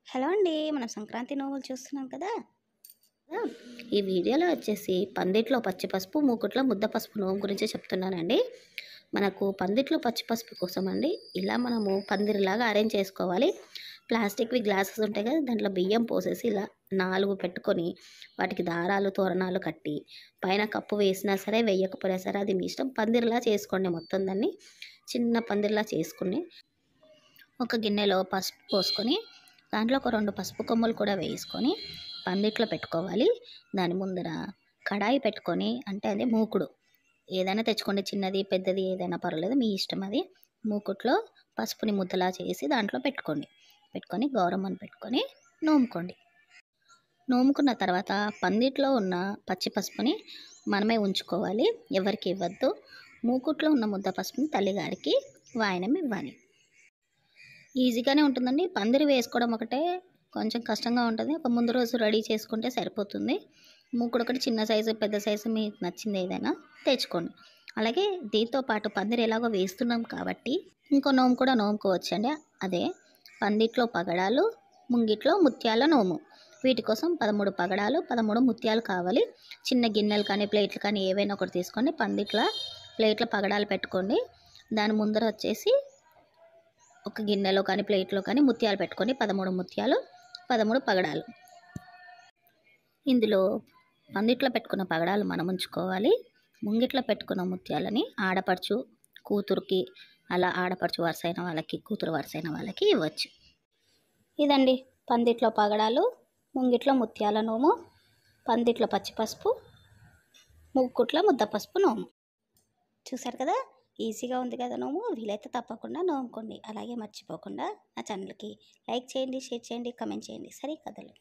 Hello అండి. మనం సంక్రాంతి నోములు చూస్తున్నాం కదా! ఈ వీడియోలో వచ్చేసి పందిట్లో పచ్చి పసుపు, మూకుట్లో ముద్ద పసుపు నోము గురించి చెప్తున్నానండి. మనకు పందిట్లో పచ్చి పసుపు కోసం అండి ఇలా మనము పందిరిలాగా అరేంజ్ చేసుకోవాలి. ప్లాస్టిక్‌వి గ్లాసెస్ ఉంటాయి కదా! దాంట్లో బియ్యం పోసేసి ఇలా 4 పెట్టుకొని వాటికి దారాలు, తోరణాలు కట్టి పైన కప్పు వేసినా సరే, వేయకపోయినా సరే అది మీ ఇష్టం. పందిరిలా చేసుకోండి మొత్తం దాన్ని. చిన్న పందిరిలా చేసుకొని ఒక గిన్నెలో పసుపు పోసుకొని దాంట్లో ఒక 2 పసుపు కొమ్ములు కూడా వేసుకొని పందిట్లో పెట్టుకోవాలి. దాని ముందర కడాయి పెట్టుకొని అంటే అదే మూకుడు ఏదైనా తెచ్చుకోండి, చిన్నది పెద్దది ఏదైనా పర్వాలేదు, మీ ఇష్టం అది. మూకుట్లో పసుపుని ముద్దలా చేసి దాంట్లో పెట్టుకొని గౌరమ్మని పెట్టుకొని నోముకోండి. నోముకున్న తర్వాత పందిట్లో ఉన్న పచ్చి పసుపుని మనమే ఉంచుకోవాలి, ఎవరికి ఇవ్వద్దు. మూకుట్లో ఉన్న ముద్ద పసుపుని తల్లిగారికి వాయనం ఇవ్వాలి. ఈజీగానే ఉంటుందండి. పందిరి వేసుకోవడం ఒకటే కొంచెం కష్టంగా ఉంటుంది. ఒక ముందు రోజు రెడీ చేసుకుంటే సరిపోతుంది. మూకుడు ఒకటి చిన్న సైజు, పెద్ద సైజు మీకు నచ్చింది ఏదైనా తెచ్చుకోండి. అలాగే దీంతో పాటు పందిరి ఎలాగో వేస్తున్నాం కాబట్టి ఇంకో నోము కూడా నోముకోవచ్చండి. అదే పందిట్లో పగడాలు, ముంగిట్లో ముత్యాల నోము. వీటి కోసం 13 పగడాలు, 13 ముత్యాలు కావాలి. చిన్న గిన్నెలు కానీ, ప్లేట్లు కానీ ఏవైనా ఒకటి తీసుకోండి. పందిట్లో ప్లేట్లో పగడాలు పెట్టుకోండి. దాని ముందర వచ్చేసి ఒక గిన్నెలో కానీ, ప్లేట్లో కానీ ముత్యాలు పెట్టుకొని 13 ముత్యాలు, 13 పగడాలు. ఇందులో పందిట్లో పెట్టుకున్న పగడాలు మనం ఉంచుకోవాలి. ముంగిట్లో పెట్టుకున్న ముత్యాలని ఆడపడుచు కూతురుకి, అలా ఆడపడుచు వరుసైన వాళ్ళకి, కూతురు వరుసైన వాళ్ళకి ఇవ్వచ్చు. ఇదండి పందిట్లో పగడాలు, ముంగిట్లో ముత్యాల నోము, పందిట్లో పచ్చి పసుపు, ముక్కుట్లో ముద్ద పసుపు నోము. చూసారు కదా, ఈజీగా ఉంది కదా నోము. వీలైతే తప్పకుండా నోముకోండి. అలాగే మర్చిపోకుండా నా ఛానల్కి లైక్ చేయండి, షేర్ చేయండి, కామెంట్ చేయండి. సరే కథలు.